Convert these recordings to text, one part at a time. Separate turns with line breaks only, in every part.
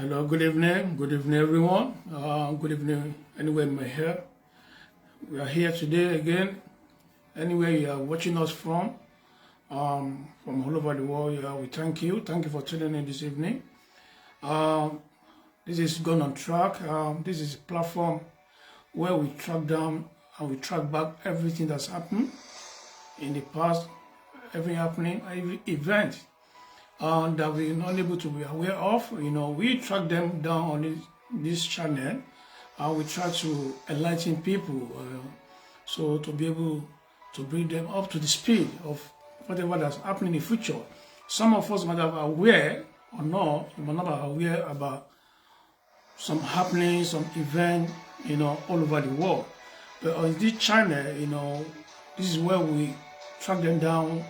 Hello, good evening everyone. Good evening anywhere in my hair. We are here today again. Anywhere you are watching us from all over the world, we thank you. Thank you for tuning in this evening. This is Gone on Track. This is a platform where we track down and we track back everything that's happened in the past, every event that we're not able to be aware of. We track them down on this channel, and we try to enlighten people, so to be able to bring them up to the speed of whatever that's happening in the future. Some of us might have aware or not, we might not be aware about some happenings, some event, all over the world. But on this channel, this is where we track them down.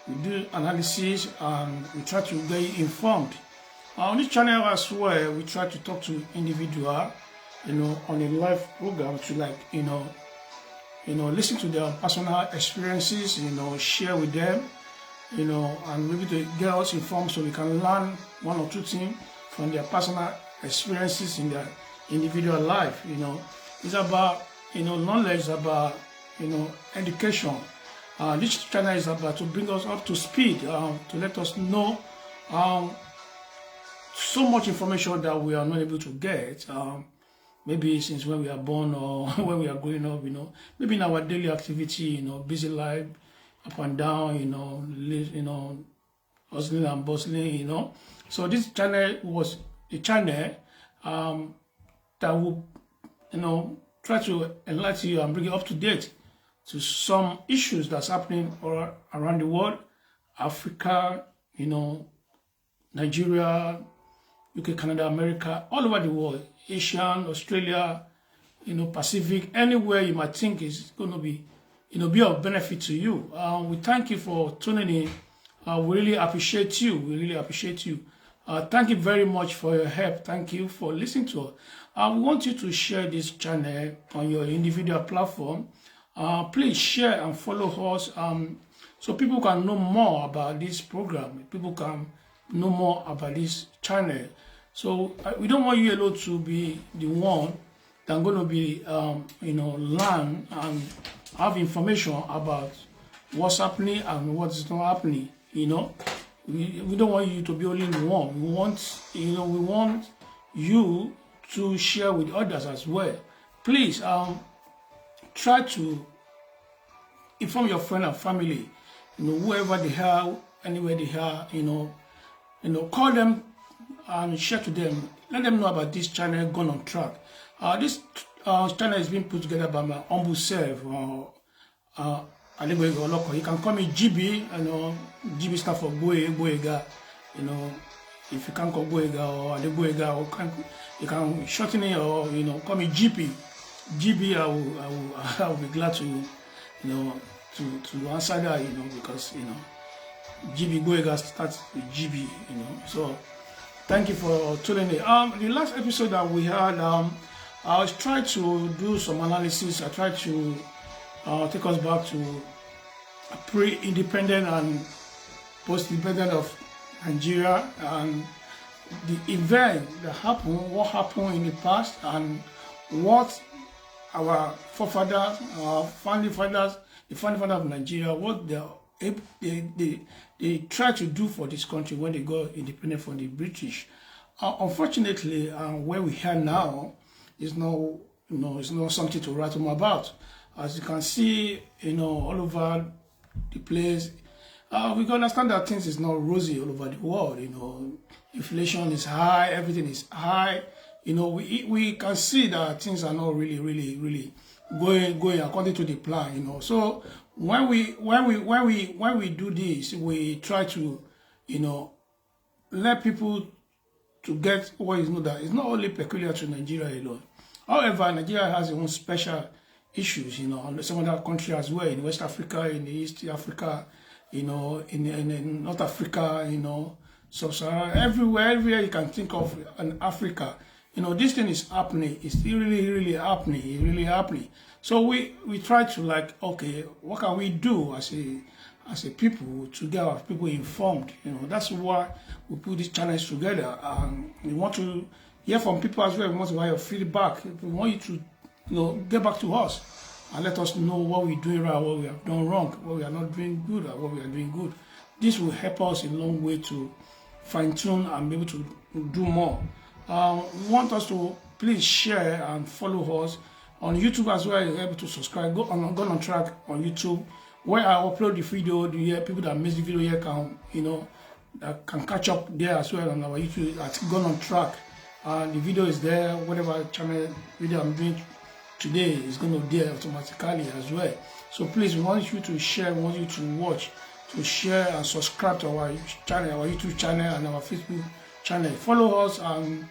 We do analysis and we try to get informed. On this channel as well, we try to talk to individual, on a live program to listen to their personal experiences, share with them, and maybe to get us informed so we can learn one or two things from their personal experiences in their individual life. It's about, knowledge, about, education. This channel is about to bring us up to speed, to let us know so much information that we are not able to get, maybe since when we are born or when we are growing up, maybe in our daily activity, busy life, up and down, hustling and bustling, So this channel was a channel that will, try to enlighten you and bring you up to date to some issues that's happening around the world, Africa, Nigeria, UK, Canada, America, all over the world, Asian, Australia, Pacific, anywhere you might think is going to be, be of benefit to you. We thank you for tuning in. We really appreciate you. We really appreciate you. Thank you very much for your help. Thank you for listening to us. We want you to share this channel on your individual platform. Please share and follow us so people can know more about this program. People can know more about this channel. So we don't want you alone to be the one that's going to be, learn and have information about what's happening and what's not happening. We don't want you to be only the one. We want you to share with others as well. Please try to inform your friend and family, whoever they are, anywhere they are, call them and share to them. Let them know about this channel, Gone on Track. This channel is being put together by my humble self, you can call me GB, GB stands for Boyega, if you can't call Boyega or Adeboyega, or you can shorten it or, call me GP. GB, I will be glad to, to answer that, because, GB Boyega starts with GB, So, thank you for tuning in. The last episode that we had, I was trying to do some analysis. I tried to take us back to pre-independent and post-independent of Nigeria and the event that happened, what happened in the past, and what our forefathers, our founding fathers, the founding fathers of Nigeria, what they tried to do for this country when they got independent from the British. Unfortunately, where we are now is no, it's not something to write home about. As you can see, all over the place, we can understand that things is not rosy all over the world. Inflation is high, everything is high. We can see that things are not really going according to the plan. So when we do this, we try to let people to get what is that it's not only peculiar to Nigeria alone. However, Nigeria has its own special issues, and some other countries as well, in West Africa, in East Africa, in North Africa, Sub-Saharan, everywhere you can think of in Africa. This thing is happening. It's really happening. It's really happening. So we try to okay, what can we do as as a people to get our people informed. That's why we put these channels together. We want to hear from people as well. We want to hear your feedback. We want you to, get back to us and let us know what we're doing right, what we have done wrong, what we are not doing good, or what we are doing good. This will help us a long way to fine-tune and be able to do more. We want us to please share and follow us on YouTube as well. You're able to subscribe. Go on track on YouTube, where I upload the video. People that miss the video here can, that can catch up there as well on our YouTube at Gone on Track. The video is there. Whatever channel video I'm doing today is going to be there automatically as well. So please, we want you to share. We want you to watch, to share and subscribe to our channel, our YouTube channel and our Facebook channel. Follow us and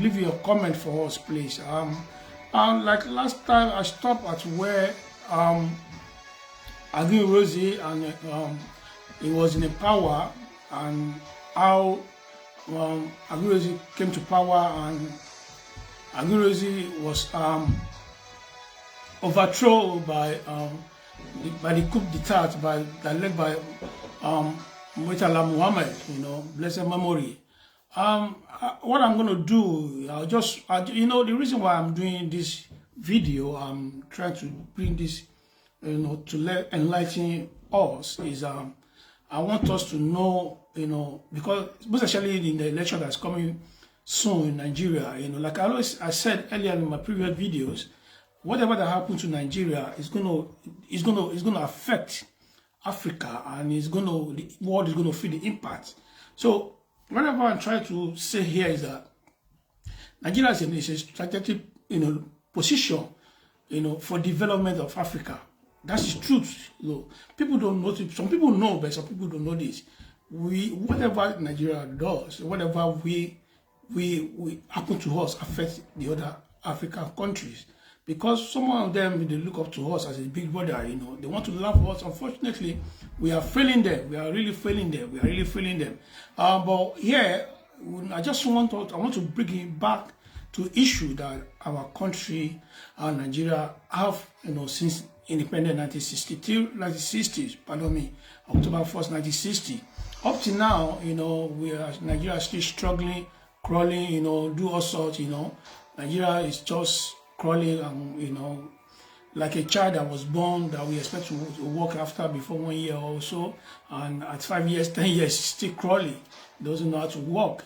leave your comment for us, please. And like last time, I stopped at where Aguiyi-Ironsi and he was in the power, and how Aguiyi-Ironsi came to power, and Aguiyi-Ironsi was overthrown by the coup d'etat led by Murtala Muhammad, blessed memory. What I'm going to do, the reason why I'm doing this video, I'm trying to bring this, to enlighten us, is I want us to know, because especially in the election that's coming soon in Nigeria, like I said earlier in my previous videos, whatever that happens to Nigeria is going to affect Africa, and the world is going to feel the impact. So whatever I'm trying to say here is that Nigeria is in a strategic, position, for development of Africa. That's the truth. People don't know it. Some people know, but some people don't know this. Whatever Nigeria does, whatever we happen to us, affects the other African countries. Because some of them, they look up to us as a big brother, they want to laugh at us. Unfortunately, we are failing them. We are really failing them. We are really failing them. But here, I want to bring it back to issue that our country, Nigeria, have, since independent 1960s, October 1st, 1960. Up to now, Nigeria is still struggling, crawling, do all sorts, Nigeria is just crawling, and like a child that was born that we expect to walk after before 1 year or so, and at 5 years, 10 years, still crawling, doesn't know how to walk.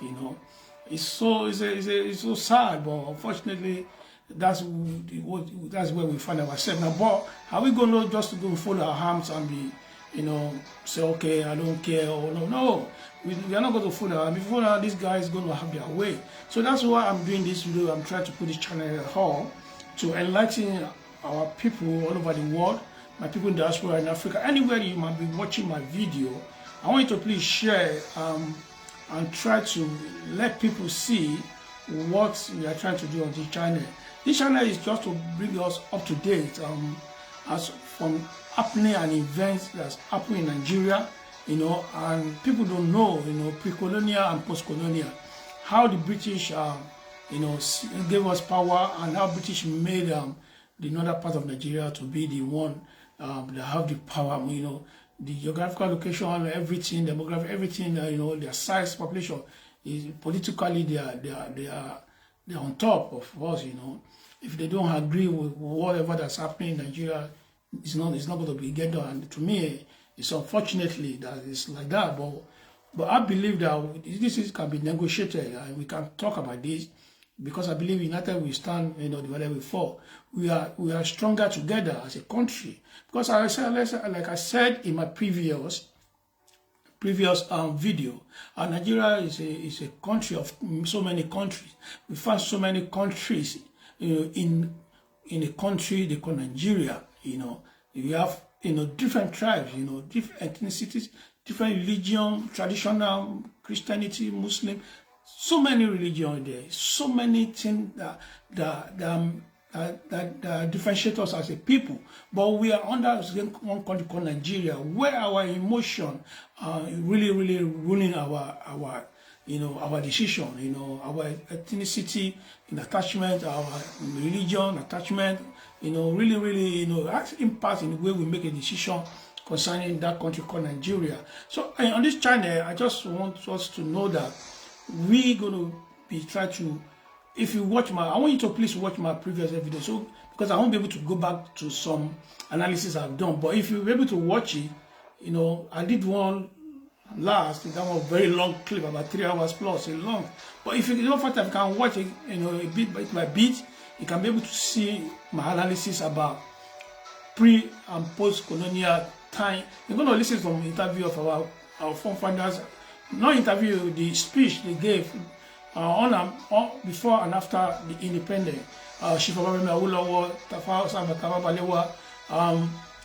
It's so sad, but unfortunately, that's where we find ourselves now. But are we going to just go follow our arms and be, say, okay, I don't care, or no, we are not going to follow our arms. Before now, this guy is going to have their way. So that's why I'm doing this video. I'm trying to put this channel at home to enlighten our people all over the world, my people in diaspora in Africa, anywhere you might be watching my video. I want you to please share and try to let people see what we are trying to do on this channel. This channel is just to bring us up to date as from happening and events that's happening in Nigeria, and people don't know, pre-colonial and post-colonial, how the British, gave us power, and how British made the northern part of Nigeria to be the one that have the power, the geographical location, everything, demographic, everything, their size, population, is politically they are on top of us, If they don't agree with whatever that's happening in Nigeria, it's not going to be get done. And to me, it's unfortunately that it's like that. But I believe that this can be negotiated, and we can talk about this, because I believe united we stand, divided we fall. We are stronger together as a country. Because like I said in my previous video, Nigeria is a country of so many countries. We find so many countries, in a country they call Nigeria. You have different tribes, different ethnicities, different religion, traditional Christianity, Muslim, so many religions there, so many things that differentiate us as a people. But we are under one country called Nigeria, where our emotion really ruling our decision, our ethnicity in attachment, our religion attachment, really has impact in the way we make a decision concerning that country called Nigeria. So on this channel, I just want us to know that we're going to be trying to, if you watch I want you to please watch my previous video, so because I won't be able to go back to some analysis I've done. But if you're able to watch it, you know, I did one last, that was a very long clip, about 3 hours plus, a long. But if you don't find time, you can watch it, you know, a bit by bit, you can be able to see my analysis about pre and post-colonial time. You're going to listen to an interview of our forefathers, not interview, the speech they gave before and after the independence. Chief Obafemi Awolowo, Tafawa Balewa,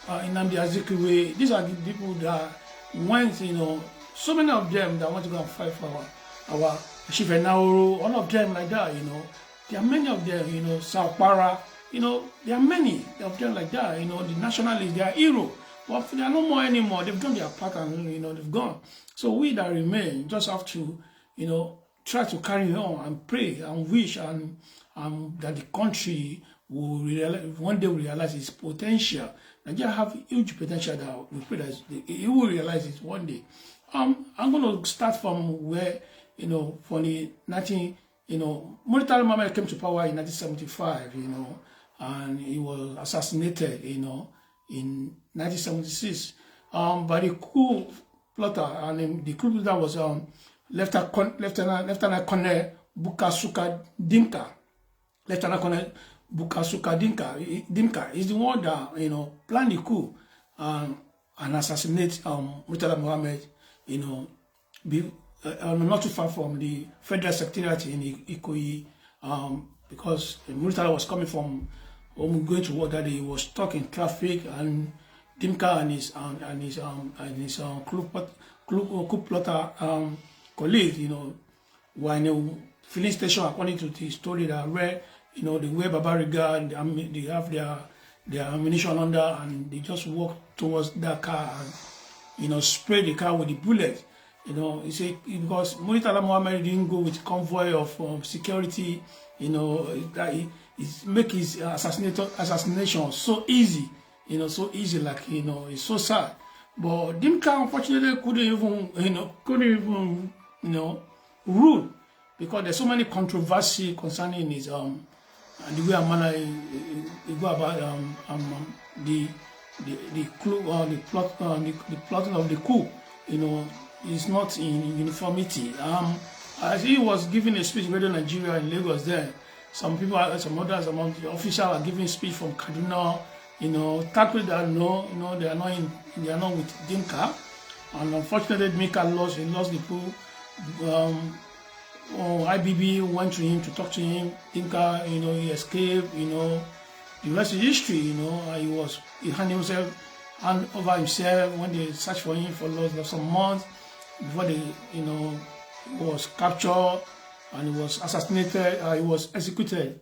Nnamdi Azikiwe. These are the people that went, you know, so many of them that want to go and fight for our Chief Enahoro, all of them like that, you know. There are many of them, you know, South Para, you know, there are many of them like that, you know, the nationalists, they are heroes. But they are no more anymore. They've done their part and, you know, they've gone. So we that remain just have to, you know, try to carry on and pray and wish and that the country will one day will realize its potential. Nigeria have huge potential that we pray that it will realize it one day. I'm going to start from where, you know, for the Murtala Muhammad came to power in 1975, you know, and he was assassinated, you know, in 1976 by the coup plotter, and the coup plotter was Lieutenant Colonel Bukasuka Dimka. Lieutenant Colonel Bukasuka Dimka is the one that, you know, planned the coup and assassinate Murtala Muhammad, you know, not too far from the Federal Secretariat in Ikoyi, because Murtala was coming from going to work that day. He was stuck in traffic, and Dimka and his coup plotter colleagues, you know, were in a filling station, according to the story that I read, you know, they wear Babariga, they have their ammunition under, and they just walk towards that car and, you know, spray the car with the bullet. You know, you see, because Murtala Muhammad didn't go with convoy of security, you know, that he make his assassination so easy, you know, so easy, like, you know, it's so sad. But Dimka unfortunately couldn't even rule, because there's so many controversy concerning his the way and manner he go about the plotting of the coup, you know, is not in uniformity. As he was giving a speech in Radio Nigeria in Lagos, there some people, some others among the officials are giving speech from Kaduna, you know, thankfully that no, you know, they are not with Dimka, and unfortunately Dimka lost the coup. IBB went to him to talk to him. Dimka, you know, he escaped. You know, the rest is history. You know, he handed over himself when they searched for him for lots of some months before they, you know, he was captured and he was assassinated. He was executed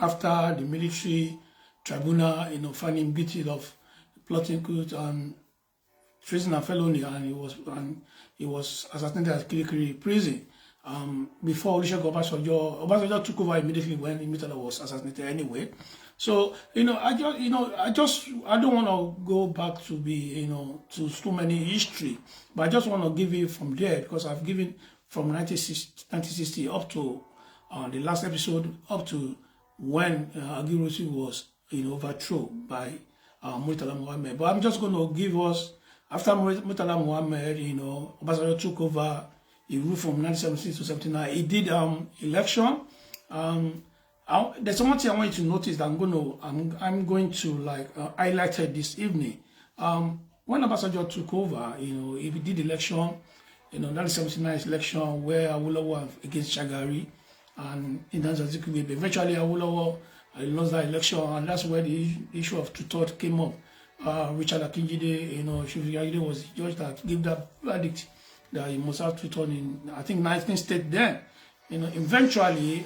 after the military tribunal, you know, found him guilty of plotting coup and treason and felony, and he was assassinated at Kirikiri prison. Before Olusegun Obasanjo took over immediately when Murtala was assassinated anyway. So, you know, I don't want to go back to be, you know, to too many history, but I just want to give you from there, because I've given from 1960 up to the last episode, up to when Aguiyi was, you know, overthrown by Murtala Muhammad. But I'm just going to give us, after Murtala Muhammad, you know, Obasanjo took over. He ruled from 1976 to 79. He did election. There's one thing I want you to notice that I'm going to like highlight it this evening. When Obasanjo took over, you know, he did election, you know, 1979 election where Awolowo against Shagari and Nnamdi Azikiwe. Eventually, Awolowo lost that election, and that's where the issue of two-thirds came up. Richard Akinjide, you know, Shagari was the judge that gave that verdict that he must have two-thirds in, I think, 19 states then. You know, eventually,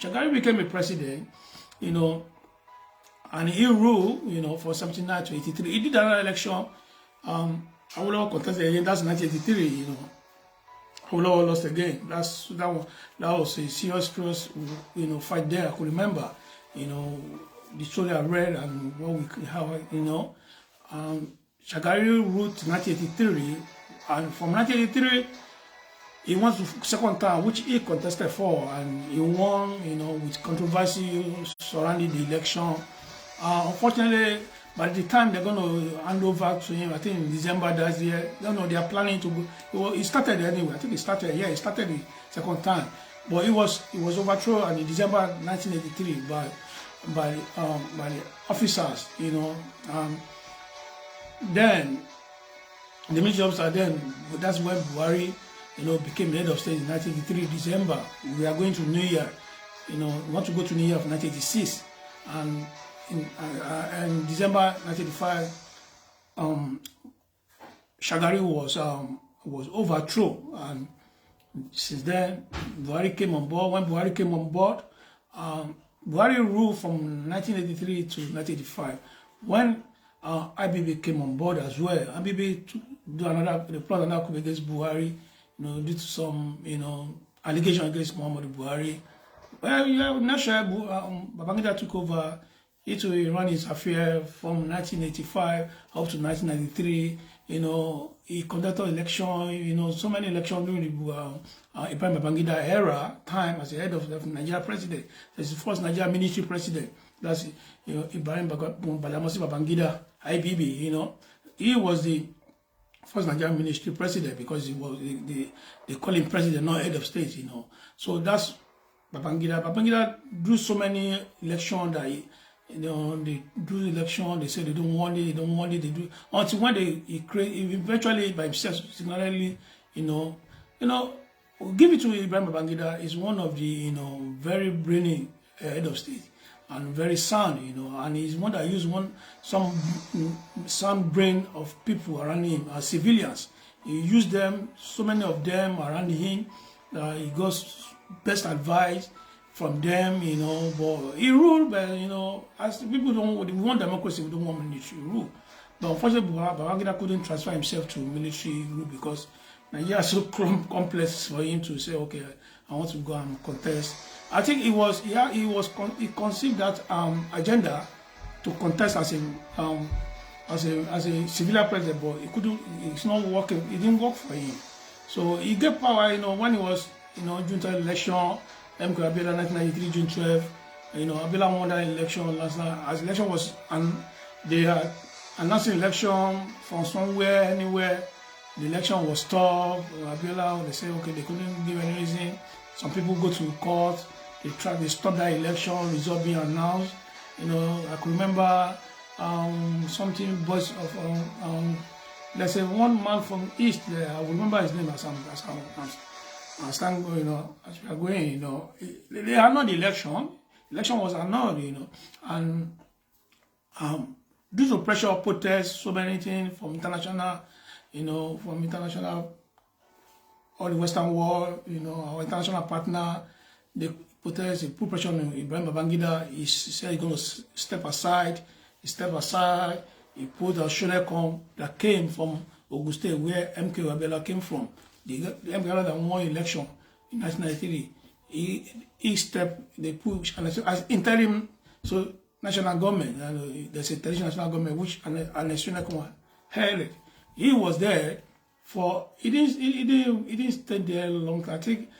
Shagari became a president, you know, and he ruled, you know, for 79 to 83. He did another election. Awolowo contested again. That's 1983. You know, Awolowo lost again. That was a serious, you know, fight there. I could remember, you know, the story I read and what we have, you know. Shagari ruled to 1983, and from 1983, he went to second term, which he contested for, and he won, you know, with controversy surrounding the election. Unfortunately, by the time they're going to hand over to him, I think in December that year, you know, they are planning to go. He started anyway. I think he started the second time, but it was overthrown in December 1983 by the officers, you know. Then the military officer, then that's when Buhari, you know, became head of state in 1983 December. We are going to New Year, you know, we want to go to New Year of 1986, and in December 1985, Shagari was overthrown, and since then Buhari came on board. When Buhari came on board, Buhari ruled from 1983 to 1985. When IBB came on board as well, IBB plotted another coup against Buhari, you know, due to some, you know, allegation against Muhammadu Buhari. Well, yeah, I'm not sure. Babangida took over. It will run his affair from 1985 up to 1993. You know, he conducted election. You know, so many elections during the Ibrahim Babangida era time as the head of the Nigeria president. That's the first Nigeria military president. That's, you know, Ibrahim Badamasi Babangida, IBB. You know, he was the first Nigerian ministry president because he was they call him president, not head of state, you know. So that's Babangida. Babangida drew so many elections that you know, they drew the election, they said they don't want it, they do until when he eventually by himself singularly, you know, give it to Ibrahim Babangida is one of the, you know, very brainy head of state and very sound, you know, and he's one that used some brain of people around him as civilians. He used them, so many of them around him. He got best advice from them, you know. But he ruled, but you know, as people we want democracy, we don't want military rule. But unfortunately, Babangida couldn't transfer himself to military rule because Nigeria is so complex for him to say, okay, I want to go and contest. I think he conceived that agenda to contest as a civilian president, but it's not working. It didn't work for him. So he gave power, you know, when he was, you know, Junta election, MK Abiola 1993 June 12, you know, Abiola won that election last night. As election was, and they had announced election from somewhere, anywhere. The election was stopped. Abiola, they said, okay, they couldn't give any reason. Some people go to court. They stopped that election, result being announced. You know, I could remember something voice of let's say one man from East there. I remember his name as you know, as we are going, you know, they annulled the election. Election was annulled, you know, and due to pressure of protests, so many things from international, you know, all the Western world, you know, our international partner, they protest, they put pressure on Ibrahim Babangida. He said he's going to step aside. He stepped aside. He put a Shonekon that came from Ogun State, where MK Abiola came from. The MK Abiola that won election in 1993. He stepped, they put as interim, so national government, there's a traditional national government which an Shonekon held it. He was there for, he didn't stay there long. I think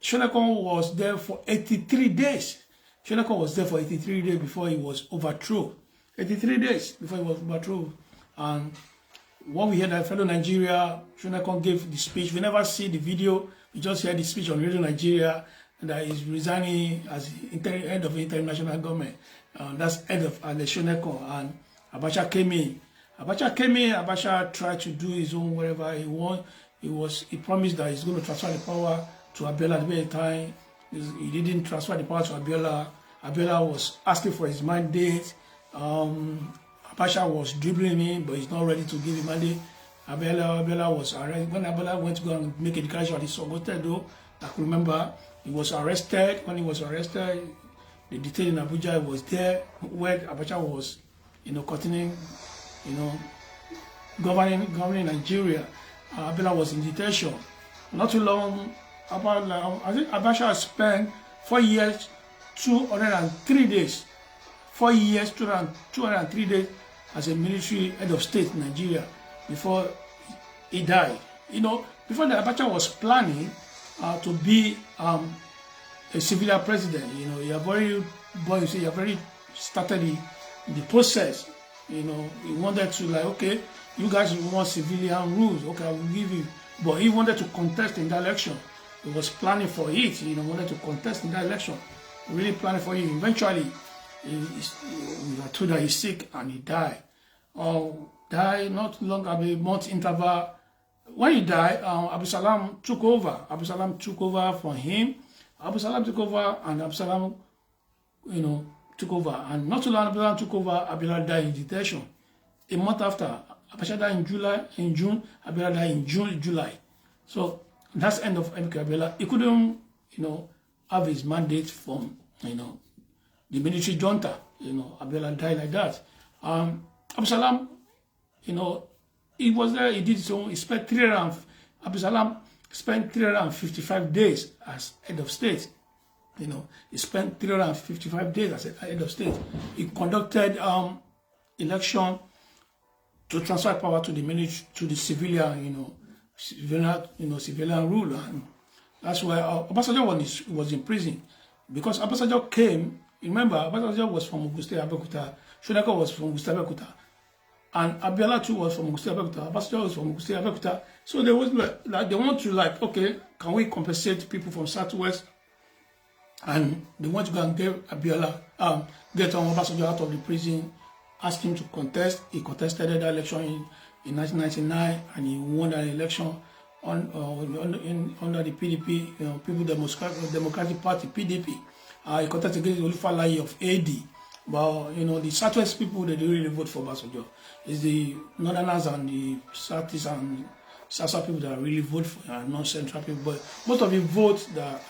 Shonekon was there for 83 days. Shonekon was there for 83 days before he was overthrown. 83 days before he was overthrown. And what we heard that fellow Nigeria, Shonekon gave the speech. We never see the video. We just heard the speech on Radio Nigeria that is resigning as head of the international government. That's head of the Shonekon. And Abacha came in. Abacha tried to do his own wherever he want. He promised that he's going to transfer the power to Abiola at the very time. He didn't transfer the power to Abiola. Abiola was asking for his mandate. Abacha was dribbling him, but he's not ready to give him mandate. Abiola was arrested. When Abiola went to go and make a declaration at the Sogote, though, I can remember, he was arrested. When he was arrested, the detail in Abuja was there, where Abacha was, you know, continuing, you know, governing Nigeria. Abiola was in detention. Not too long, I think Abacha spent 4 years, 203 days. 4 years, 203 days as a military head of state in Nigeria before he died. You know, before that, Abacha was planning to be a civilian president. You know, he had already started the process. You know, he wanted to, like, okay, you guys want civilian rules, okay, I will give you. But he wanted to contest in that election. He was planning for it, you know, wanted to contest in that election. Really planning for it. Eventually, we were told that he's sick and he died. Died not long after a month interval. When he died, Abdulsalam took over. Abdulsalam took over from him. Abdulsalam took over, and Abdulsalam, you know, took over. And not too long after Abdulsalam took over, Abiola died in detention. A month after, Abacha died in June, Abiola died in July. So that's the end of MK Abiola. He couldn't, you know, have his mandate from, you know, the military junta. You know, Abiola died like that. Abdulsalam, you know, he was there, he did so, he spent Abdulsalam spent 355 days as head of state. You know, he spent 355 days as head of state. He conducted election to transfer power to the military, to the civilian, civilian rule. And that's why Obasanjo was in prison. Because Obasanjo came, remember, Obasanjo was from Ogun State, Abeokuta, Shonekan was from Ogun State, Abeokuta, and Abiola too was from Ogun State, Abeokuta, Obasanjo was from Ogun State, Abeokuta. So they was like, they want to, like, okay, can we compensate people from Southwest? And they want to go and get Abiola, get Obasanjo out of the prison, ask him to contest. He contested that election in 1999, and he won that election under the PDP, you know, People's Democratic Party, PDP. He contested against Olufalaye of AD. But, you know, the Southwest people, they didn't really vote for Obasanjo. It's the Northerners and the Southeast and South people that really vote for him, non-central people. But most of the votes that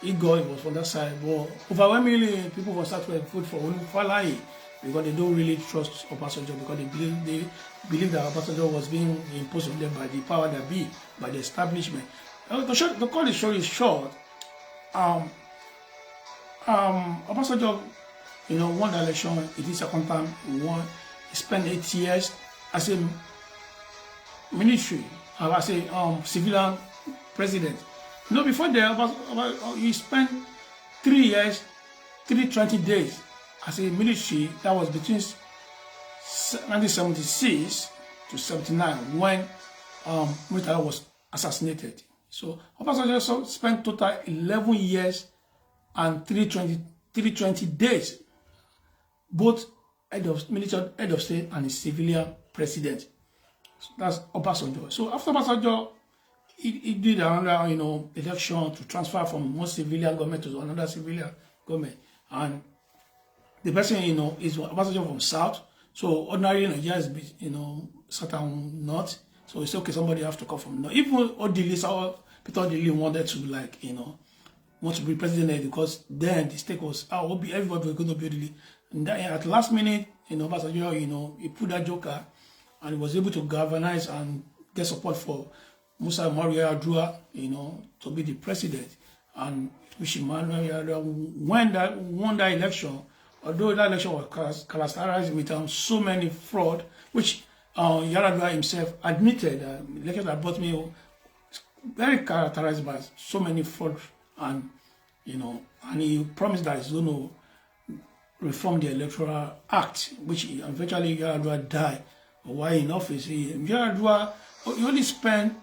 he got was from that side. But overwhelmingly, people from Southwest vote for Olufalaye because they don't really trust Obasanjo, because they believe that Obasanjo was being imposed on them by the power that be, by the establishment. The call is short. Obasanjo, you know, won the election. It is second time he won. He spent 8 years as a military, as a civilian president. You know, before that, he spent 3 years, 320 days as a military. That was between 1976 to 79 when Murtala was assassinated. So Obasanjo spent total 11 years and 320 days, both head of state and a civilian president. So that's Obasanjo. So after Obasanjo, he did another, you know, election to transfer from one civilian government to another civilian government. And the person, you know, is Obasanjo from South. So ordinarily Nigeria is, you know, South and North. So it's okay, somebody have to come from North. Even Peter Odili wanted to, like, you know, want to be president, because then the stake was, everybody was going to be Odili. And then at the last minute, you know, Obasanjo, you know, he put that joker and he was able to galvanize and get support for Musa Umaru Yar'Adua, you know, to be the president. And Emmanuel Yar'Adua won that election, although that election was characterized with so many fraud, which Yar'Adua himself admitted, the election that brought me very characterized by so many fraud, and, you know, and he promised that he's going to reform the Electoral Act, which eventually Yar'Adua died while in office. Yar'Adua, he only spent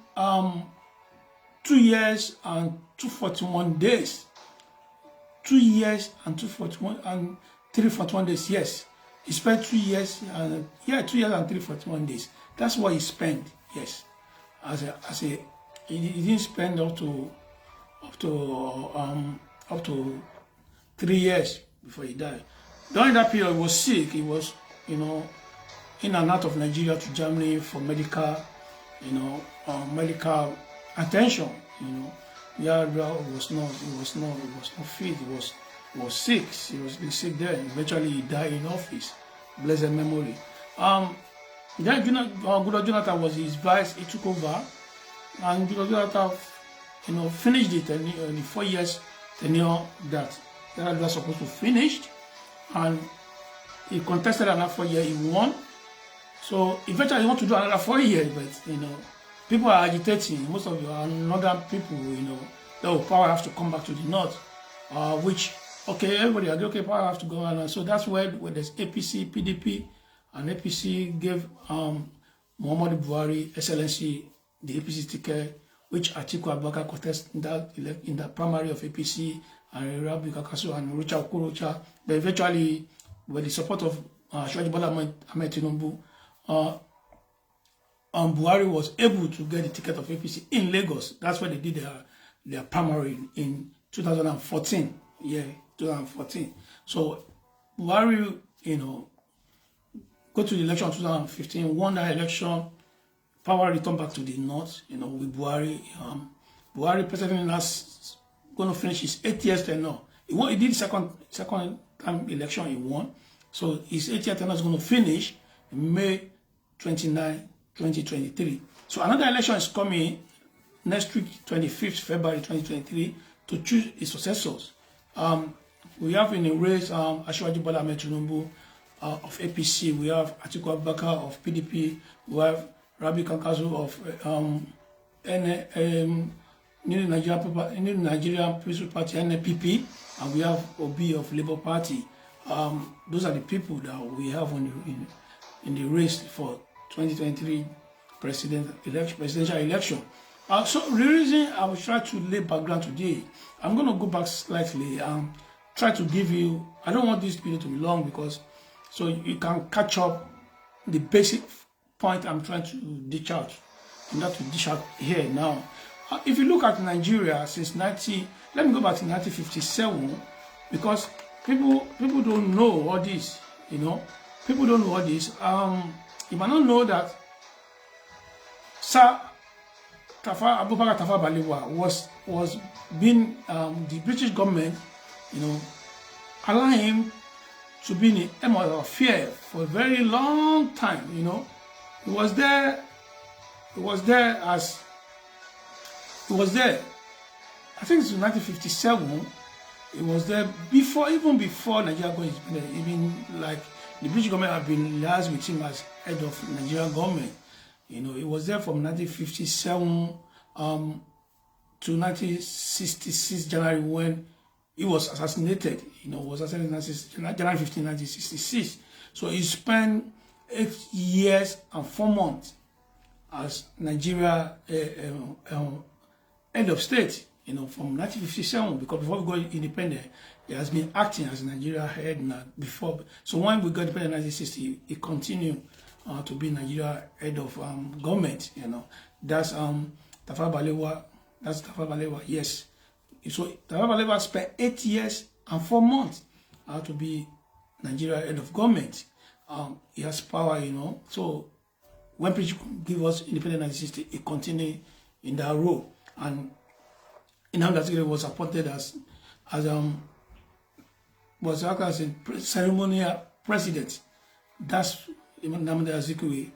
2 years and 241 days. 2 years and 341 days. Yes, he spent 2 years and 2 years and 341 days. That's what he spent. Yes, he didn't spend up to 3 years before he died. During that period, he was sick. He was, you know, in and out of Nigeria to Germany for medical, you know, medical attention. You know, Yar'Adua was not fit. He was sick. He was sick there. Eventually, he died in office. Blessed memory. Then Goodluck Jonathan was his vice. He took over, and Goodluck Jonathan, you know, finished the 4 years tenure that Yar'Adua was supposed to finish, and he contested another 4 years, he won. So eventually he want to do another 4 years, but people are agitating. Most of your northern people, the power has to come back to the north, which, okay, everybody agree, okay, power has to go on. So that's where there's APC, PDP, and APC gave Muhammadu Buhari, Excellency, the APC ticket, which Atiku Abubakar contested in the primary of APC, and Rabi Kakasu and Rucha Okorocha. But eventually, with the support of Asiwaju Bola Ahmed Tinubu, Buhari was able to get the ticket of APC in Lagos. That's where they did their primary in 2014. Yeah, 2014. So Buhari, go to the election in 2015, won that election. Power returned back to the north, with Buhari. Buhari president is going to finish his 8 years tenure. He did second time election, he won. So his 8 year tenure is going to finish in May 29, 2023. So another election is coming next week, 25th February 2023, to choose his successors. We have in the race Asiwaju Bola Ahmed Tinubu of APC. We have Atiku Abubakar of PDP. We have Rabi Kakasu of New Nigerian People's Party, NNPP, and we have Obi of Labour Party. Those are the people that we have in the race for 2023 presidential election. So the reason I will try to lay background today, I'm going to go back slightly and try to give you, I don't want this video to be long because so you can catch up the basic point I'm trying to dish out. I'm not to dish out here now. If you look at Nigeria since let me go back to 1957, because people don't know all this, people don't know all this. You might not know that Sir Abubakar Tafawa Balewa was being the British government, allowing him to be in the aim of affair for a very long time. He was there. I think it's in 1957. It was there even before Nigeria got independent. Even like the British government had been liaised with him as head of Nigerian government. It was there from 1957 to 1966 January when he was assassinated. Was assassinated January 15, 1966. So he spent 8 years and 4 months as Nigeria head of state, from 1957, because before we got independent, he has been acting as Nigeria head now before. So when we got independent in 1960, he continued to be Nigeria head of government. That's Tafawa Balewa. That's Tafawa Balewa. Yes. So Tafawa Balewa spent 8 years and 4 months to be Nigeria head of government. He has power, So when British give us independence in 1960, he continued in that role. And Nnamdi Azikiwe was appointed as a ceremonial president. That's Nnamdi Azikiwe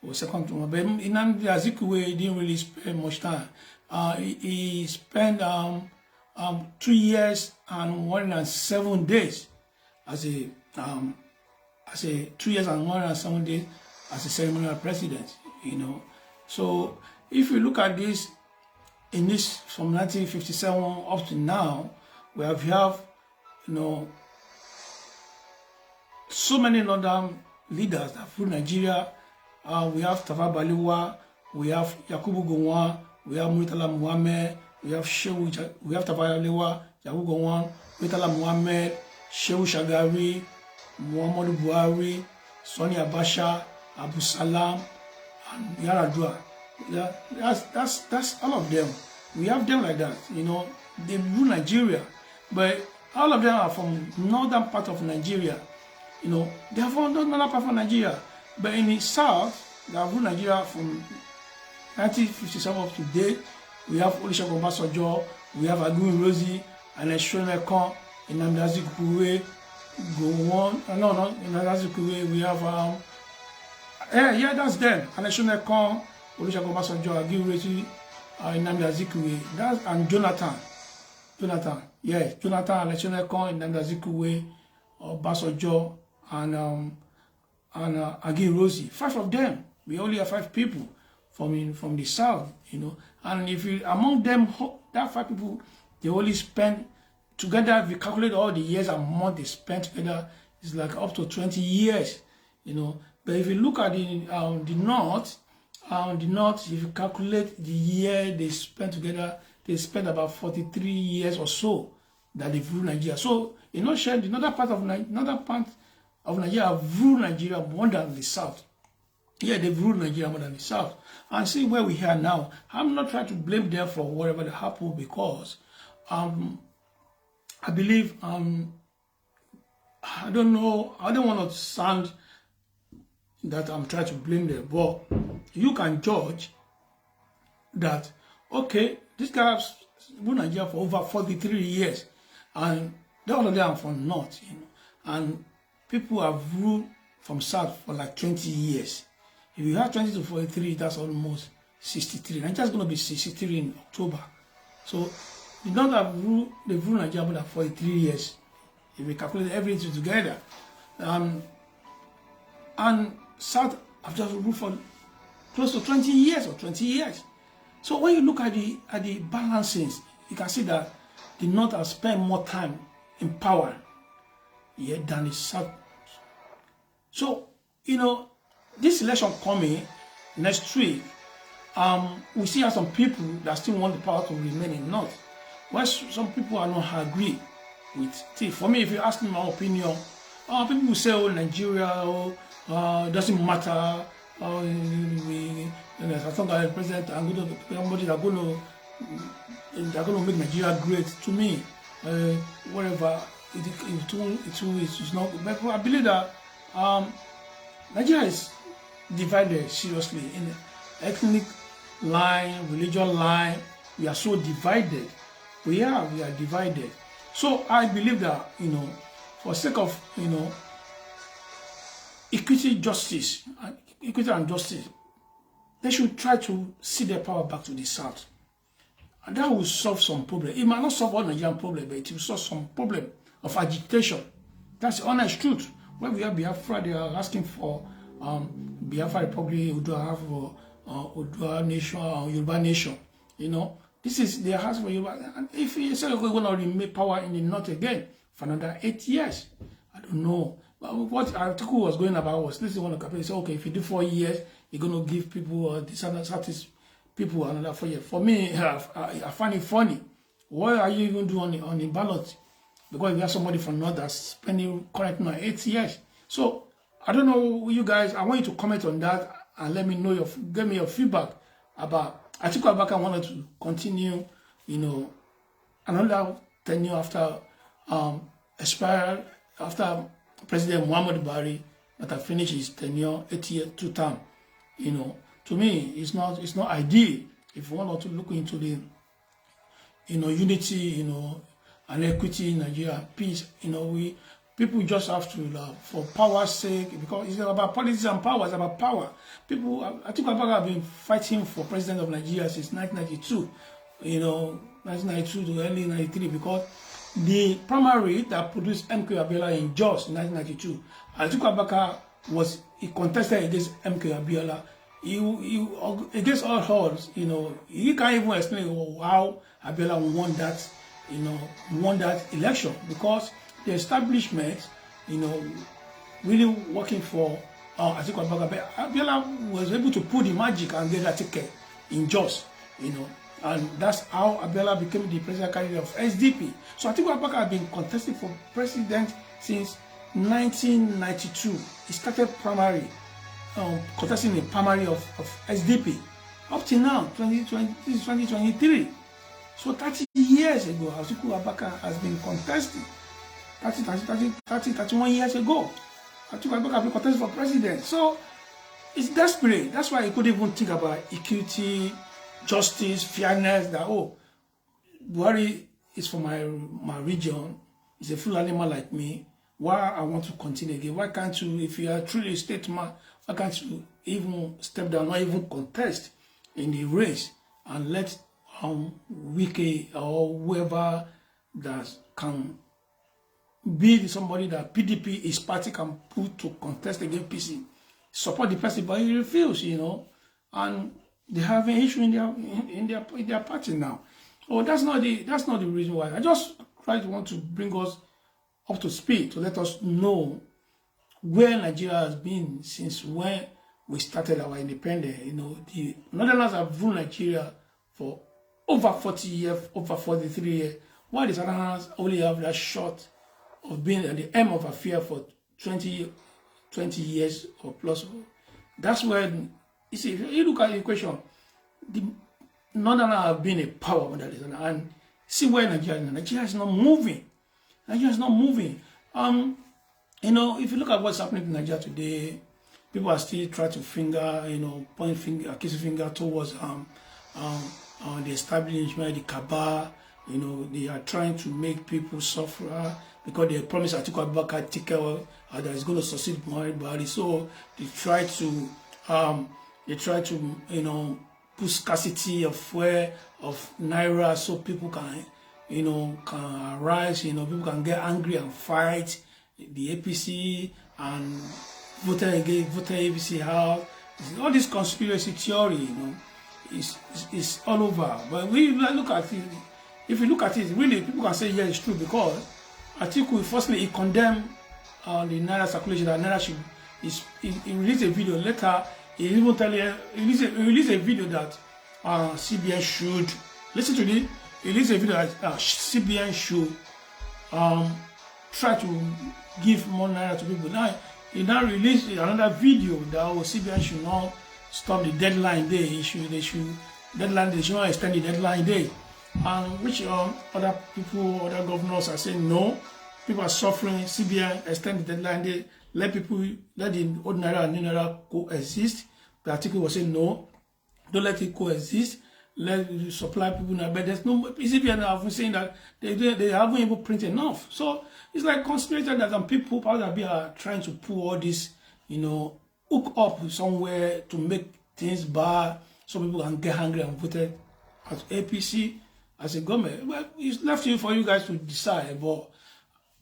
was second to him. But Nnamdi Azikiwe didn't really spend much time. He spent 2 years and 107 days as a 2 years and 107 days as a ceremonial president. So if you look at this, in this from 1957 up to now, we have so many northern leaders that rule Nigeria. We have Tafawa Balewa, we have Yakubu Gowon, we have Murtala Muhammed, we have Tafawa Balewa, Yakubu Gowon, Murtala Muhammed, Shehu Shagari, Muhammadu Buhari, Sani Abacha, Abu Salam, and Yaradua. That's all of them. We have them like that. They rule Nigeria, but all of them are from northern part of Nigeria. They are from northern part of Nigeria, but in the south, they have ruled Nigeria from 1957 up to date. We have Olusegun Obasanjo, we have Aguiyi Ironsi, and Shonekan, Nnamdi Azikiwe, Nnamdi Azikiwe. We have that's them. And Shonekan, Olusegun Obasanjo, Aguiyi Ironsi, Nnamdi Azikiwe. And Jonathan, Jonathan, Shonekan, Nnamdi Azikiwe, Obasanjo, and Agi Rosie. 5 of them. We only have 5 people from the south, you know. And if you among them, that 5 people, they only spend together. If you calculate all the years and months they spent together, it's like up to 20 years, you know. But if you look at the north, if you calculate the year they spent together, they spent about 43 years or so that they've ruled Nigeria. So, you know, another part of Nigeria have ruled Nigeria more than the south. Yeah, they've ruled Nigeria more than the south. And see where we are now. I'm not trying to blame them for whatever that happened, because I believe I don't know, I don't want to sound that I'm trying to blame them, but you can judge that, okay, this guy has ruled Nigeria for over 43 years, and the other day I'm from north, you know, and people have ruled from south for like 20 years. If you have 20 to 43, that's almost 63. Nigeria's going to be 63 in October. So they don't have they've ruled Nigeria more than 43 years. If we calculate everything together. And South have just ruled for close to 20 years or 20 years. So when you look at the balancings, you can see that the North has spent more time in power than the South. So, you know, this election coming next week, we still have some people that still want the power to remain in North. While some people are not agree with it. For me, if you ask me my opinion, people will say, oh, Nigeria, doesn't matter. As long as the president and somebody they're going to make Nigeria great. To me, whatever it's not. But I believe that Nigeria is divided seriously in ethnic line, religion line. We are so divided. We are divided. So I believe that, you know, for sake of, you know, equity and justice, they should try to see their power back to the south. And that will solve some problem. It might not solve all Nigerian problem, but it will solve some problem of agitation. That's the honest truth. When we have Biafra, they are asking for Biafra Republic, Odua Nation, Yoruba Nation. You know, this is their house for Yoruba. And if you say we're going to remain power in the north again for another 8 years, I don't know. But what article was going about was, this is one of the companies say, okay, if you do 4 years, you're going to give people disadvantaged people another 4 years. For me, I find it funny. What are you even doing on the ballot? Because we have somebody from north that's spending correct now 8 years. So I don't know, you guys. I want you to comment on that and let me know give me your feedback about Atiku Abubakar wanted to continue, you know, another tenure after expired after President Muhammadu Buhari that had finished his tenure 8 years, 2 terms. You know, to me, it's not ideal. If you want to look into the, you know, unity, you know, and equity in Nigeria, peace, you know, people just have to, for power's sake, because it's not about politics and power, it's about power. People, I think Abubakar have been fighting for president of Nigeria since 1992, you know, 1992 to early 93, because the primary that produced MK Abiola in Jos in 1992, Atiku Abubakar he contested against MK Abiola. He against all odds, you know, he can't even explain how Abiola won that, you know, won that election, because the establishment, you know, really working for Atiku Abubakar. But Abiola was able to pull the magic and get that ticket in Jos, you know. And that's how Abiola became the presidential candidate of SDP. So Atiku Abubakar has been contesting for president since 1992. He started primary, contesting the primary of SDP. Up to now, 2020, this is 2023. So 30 years ago, Atiku Abubakar has been contesting. 31 years ago, Atiku Abubakar has been contesting for president. So it's desperate. That's why he couldn't even think about equity, justice, fairness, that, oh, Buhari is from my region, he's a full animal like me, why I want to continue again? Why can't you, if you are truly a statesman, why can't you even step down, not even contest in the race and let Wike or whoever that can be somebody that PDP, his party can put to contest against PC, support the person, but he refused, you know, and they have an issue in their party now. Oh, that's not the reason why. I just want to bring us up to speed to let us know where Nigeria has been since when we started our independence. You know, the Netherlands have ruled Nigeria for over 40 years, over 43 years, while the Netherlands only have that short of being at the end of affair for 20 years or plus. That's when, you see, if you look at the equation, the Northern have been a power under this, and see where Nigeria is not moving. Nigeria is not moving. You know, if you look at what's happening in Nigeria today, people are still trying to finger, you know, point finger, accusing finger towards the establishment, the cabal. You know, they are trying to make people suffer because they promised Atiku Abubakar ticket that is going to succeed Muhammadu Buhari. So they try to, you know, put scarcity of fuel, of naira, so people can, you know, can arise. You know, people can get angry and fight the APC and vote APC out. All this conspiracy theory, you know, is all over. But we look at it. If you look at it, really, people can say, yeah, it's true, because Atiku, firstly, he condemned the Naira circulation, that Naira should, he released a video. Later, he even he released a video that CBN should, listen to this, he released a video that CBN should try to give more Naira to people. Now, he now released another video that CBN should not stop the deadline day. They should not extend the deadline day. And which other people, other governors are saying no, people are suffering. CBN extend the deadline day, let the old Naira and new Naira coexist. The article was saying no, don't let it coexist. Let supply people now. But there's no CBN have been saying that they haven't even printed enough. So it's like conspiracy that some people probably are trying to pull all this, you know, hook up somewhere to make things bad, so people can get angry and vote as APC. As a government, well, it's left for you guys to decide. But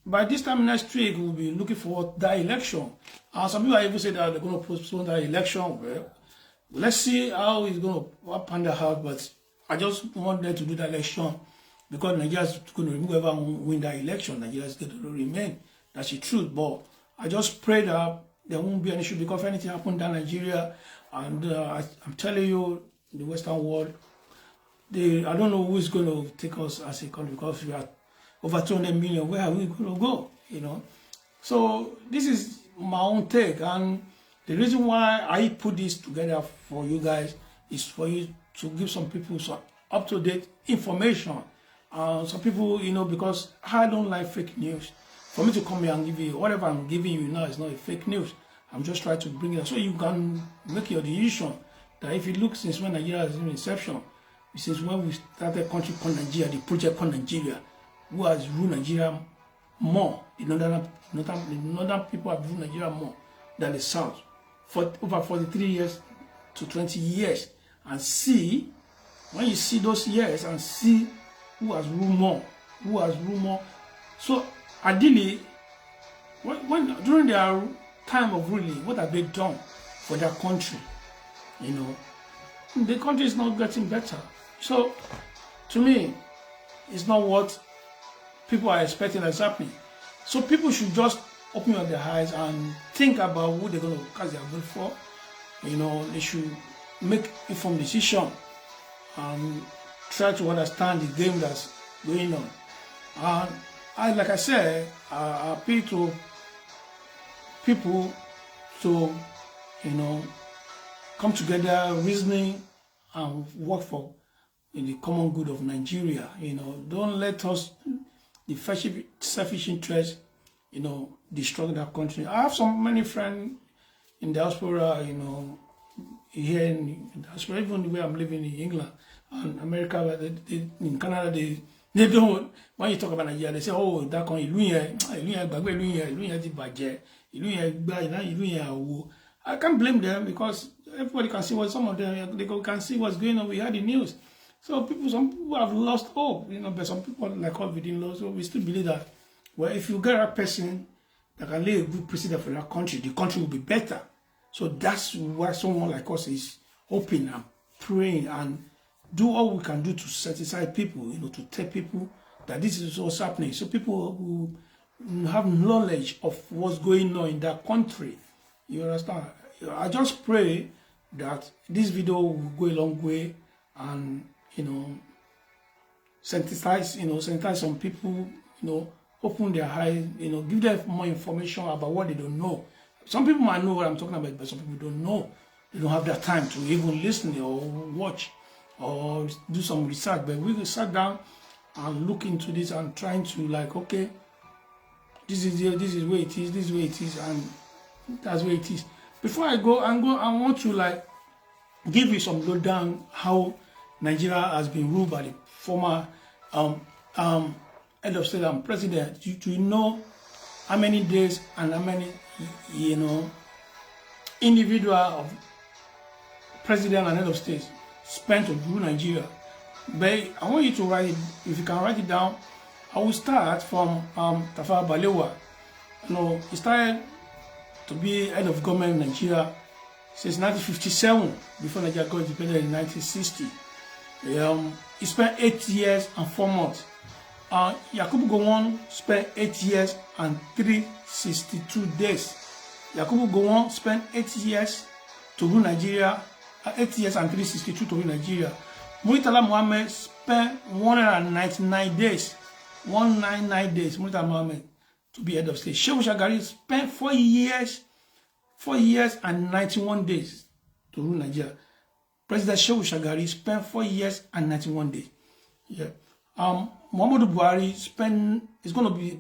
by this time next week, we'll be looking for that election. Some people are even saying that they're going to postpone that election. Well, let's see how it's going to pan out. But I just want them to do that election because Nigeria is going to remove whoever win that election. Nigeria is going to remain. That's the truth. But I just pray that there won't be an issue, because if anything happens in Nigeria, and I'm telling you, the Western world, I don't know who is going to take us as a country, because we are over 200 million. Where are we going to go? You know. So this is my own take, and the reason why I put this together for you guys is for you to give some people some up-to-date information. Some people, you know, because I don't like fake news. For me to come here and give you whatever I'm giving you now is not a fake news. I'm just trying to bring it so you can make your decision. That if you look since when Nigeria is in inception, since when we started a country called Nigeria, the project called Nigeria, who has ruled Nigeria more, the northern people have ruled Nigeria more than the south for over 43 years to 20 years. And see, when you see those years and see who has ruled more, so ideally, when during their time of ruling, what have they done for their country? You know, the country is not getting better. So, to me, it's not what people are expecting that's happening. So people should just open up their eyes and think about who they're going to cast their vote for. You know, they should make informed decision and try to understand the game that's going on. And like I said, I appeal to people to, you know, come together, reasoning, and work for the common good of Nigeria. You know, don't let us, the selfish interest, you know, destroy that country. I have many friends in diaspora, you know, here in diaspora, even the way I'm living in England and America, in Canada, they don't, when you talk about Nigeria, they say, oh, that country, I can't blame them, because everybody can see what, some of them, they can see what's going on. We had the news. So some people have lost hope, you know, but some people like us, we didn't lose hope. We still believe that Well, if you get a person that can lay a good precedent for that country, the country will be better. So that's why someone like us is hoping and praying and do all we can do to satisfy people, to tell people that this is what's happening. So people who have knowledge of what's going on in that country, you understand? I just pray that this video will go a long way and, sensitize some people, open their eyes, give them more information about what they don't know. Some people might know what I'm talking about, but some people don't know. They don't have that time to even listen or watch or do some research. But we sat down and look into this and trying to okay, this is where it is, this is where it is, and that's where it is. Before I want to give you some lowdown how Nigeria has been ruled by the former head of state and president. To know how many days and how many individual of president and head of state spent to rule Nigeria. But I want you to write it. If you can write it down, I will start from Tafawa Balewa. He started to be head of government in Nigeria since 1957, before Nigeria got independent in 1960. He spent 8 years and 4 months. Yakubu Gowon spent 8 years and 362 days. Yakubu Gowon spent 8 years to rule Nigeria, 8 years and 362 to rule Nigeria. Murtala Mohammed spent 199 days. 199 days, Murtala Mohammed, to be head of state. Shehu Shagari spent 4 years and 91 days to rule Nigeria. President Shehu Shagari spent 4 years and 91 days. Yeah. Muhammadu Buhari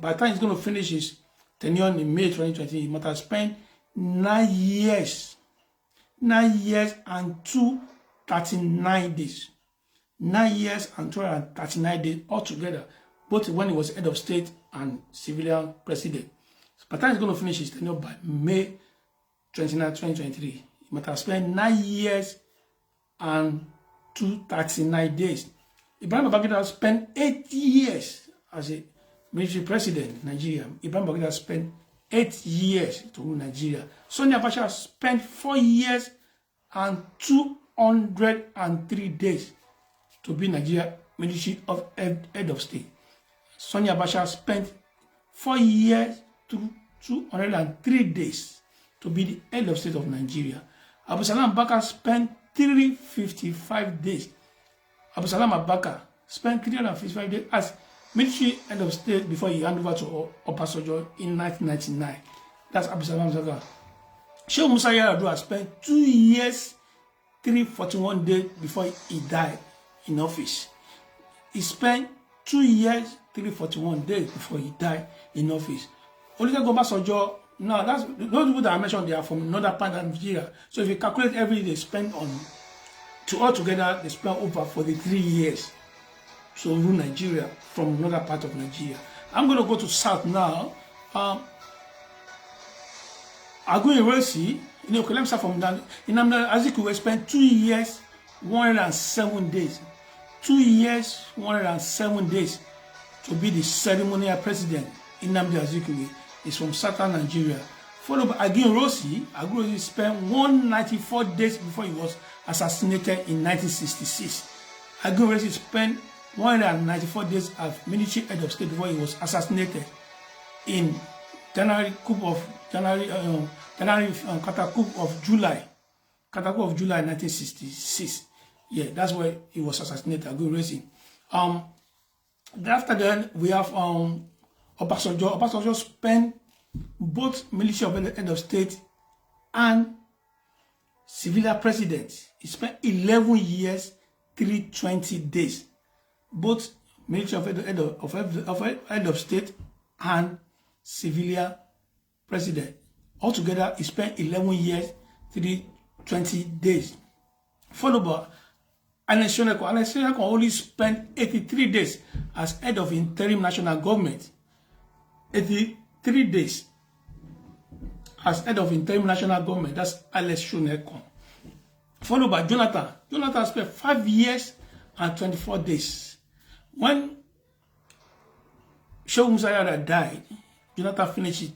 by the time he's going to finish his tenure in May 2020, he must have spent 9 years and 239 days. 9 years and 239 days altogether, both when he was head of state and civilian president. So by the time he's going to finish his tenure by May 29, 2023, he must have spent 9 years and 239 days. Ibrahim Babangida spent 8 years as a military president in Nigeria. Ibrahim Babangida spent 8 years to rule Nigeria. Sani Abacha spent 4 years and 203 days to be Nigeria military head of state. Sani Abacha spent 4 years to 203 days to be the head of state of Nigeria. Abdulsalam Abubakar spent 355 days. Abdulsalam Abubakar spent 355 days as military head of state before he handed over to Obasanjo in 1999. That's Abdulsalam Abubakar. Shehu Musa Yar'Adua spent 2 years, 341 days before he died in office. He spent 2 years, 341 days before he died in office. Olusegun Obasanjo, now those people that I mentioned, they are from another part of Nigeria. So if you calculate everything they spend on, altogether they spent over 43 years to rule Nigeria from another part of Nigeria. I'm going to go to South now. Aguiyi-Ironsi, okay, let me start from that. Nnamdi Azikiwe spent 2 years, 107 days. 2 years, 107 days to be the ceremonial president. Nnamdi Azikiwe is from southern Nigeria. Followed by Aguiyi-Ironsi. Aguiyi-Ironsi spent 194 days before he was assassinated in 1966. Aguiyi-Ironsi spent 194 days as military head of state before he was assassinated in January of July 1966. Yeah, that's where he was assassinated. Aguiyi-Ironsi. After then we have Obasanjo. Obasanjo spent both military head of state and civilian president. He spent 11 years, 320 days. Both military head of state and civilian president. Altogether, he spent 11 years, 320 days. Followed by Ernest Shonekan. Ernest Shonekan only spent 83 days as head of interim national government. 83 days as head of interim national government. That's Ernest Shonekan. Followed by Jonathan. Jonathan spent 5 years and 24 days. When Shehu Musa Yar'Adua died, Jonathan finished it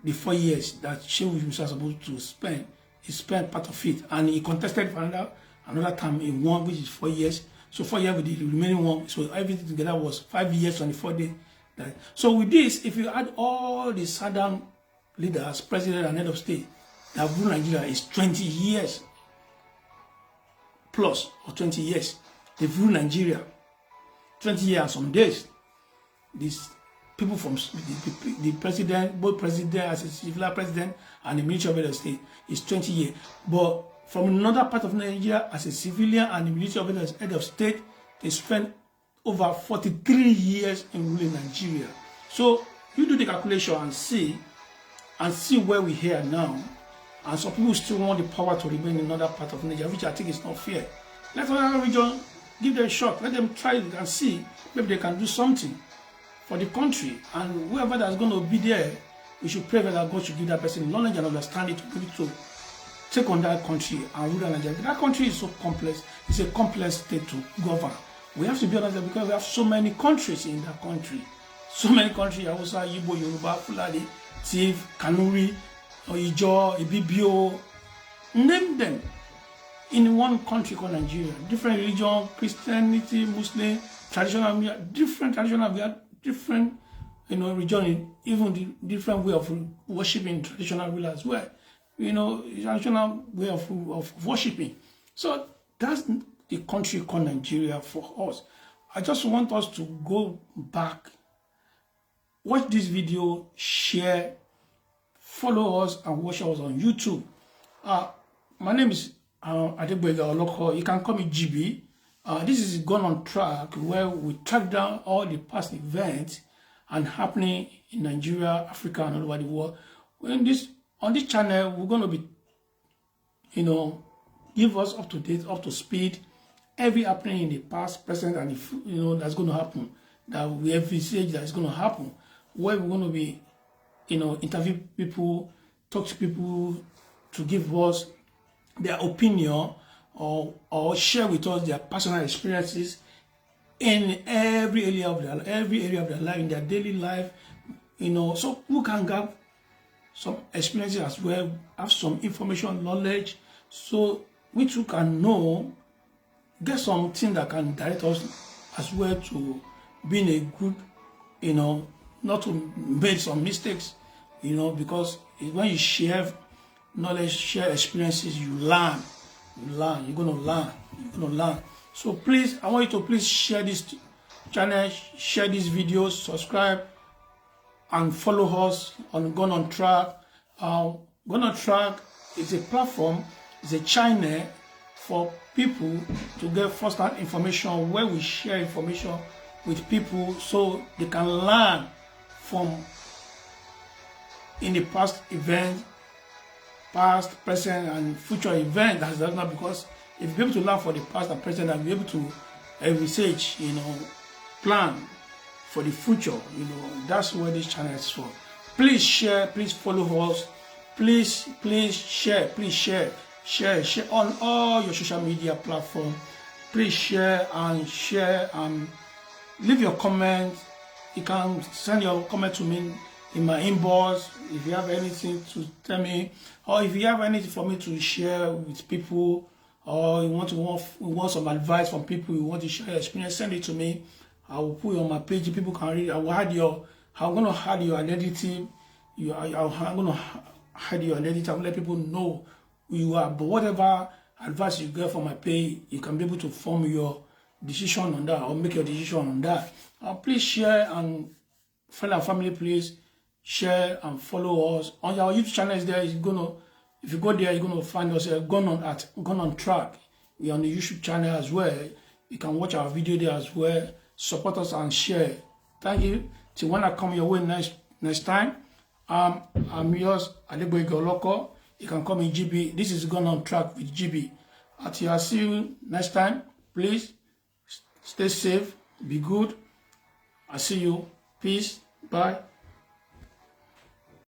the 4 years that Shehu Musa was supposed to spend. He spent part of it, and he contested for another time in one, which is 4 years. So 4 years with the remaining one. So everything together was 5 years, 24 days. So with this, if you add all the southern leaders, president and head of state that rule Nigeria, is 20 years plus, or 20 years. They've ruled Nigeria 20 years and some days. These people from the president, both president as a civil president and the military head of state, is 20 years. But from another part of Nigeria, as a civilian and the military head of state, they spent over 43 years in ruling Nigeria. So you do the calculation and see where we are now. And some people still want the power to remain in another part of Nigeria, which I think is not fair. Let another region give them a shot. Let them try it and see maybe they can do something for the country. And whoever that's going to be there, we should pray that God should give that person knowledge and understanding to be able to take on that country and rule Nigeria. That country is so complex. It's a complex state to govern. We have to be honest because we have so many countries in that country. So many countries, Hausa, Igbo, Yoruba, Fulani, Tiv, Kanuri, Ijo, Ibibio, name them, in one country called Nigeria. Different religion, Christianity, Muslim, traditional, different traditional, we have different, region, even the different way of worshiping traditional rulers as well. Traditional way of worshiping. So that's the country called Nigeria for us. I just want us to go back, watch this video, share, follow us, and watch us on YouTube. My name is Adegboyega Oloko. You can call me GB. This is Gone on Track, where we track down all the past events and happening in Nigeria, Africa, and all over the world. On this channel, we're going to be, give us up to date, up to speed, every happening in the past, present, and that's going to happen. That we have research that is going to happen. Where we're going to be, interview people, talk to people to give us their opinion or share with us their personal experiences in every area of their life, in their daily life, so who can get some experiences as well, have some information, knowledge, so we too can know, get something that can direct us as well to being a good, not to make some mistakes, because when you share knowledge, share experiences, you learn. You're gonna learn. So please, I want you to please share this channel, share these videos, subscribe, and follow us on Gone on Track. Gone on Track is a platform, it's a channel for people to get first-hand information, where we share information with people so they can learn from in the past event, past, present, and future event. That's not, because if you're able to learn for the past and present and be able to research, plan for the future, that's what this channel is for. Please share, please follow us, please share on all your social media platforms. Please share and leave your comments. You can send your comment to me in my inbox if you have anything to tell me, or if you have anything for me to share with people, or you want some advice from people, you want to share your experience, send it to me. I will put it on my page. People can read. I'm going to hide your identity. I'm going to hide your identity. I'll let people know who you are. But whatever advice you get from my page, you can be able to form your decision on that, or make your decision on that. Please share, and friend and family, please share and follow us on our YouTube channel. Is there? If you go there, you're gonna find us Gone on Track. We're on the YouTube channel as well. You can watch our video there as well. Support us and share. Thank you. Till when I come your way next time, I'm yours, Adegboyega Oloko. You can call me GB. This is Gone on Track with GB. Until I see you next time, please stay safe, be good. I see you. Peace. Bye.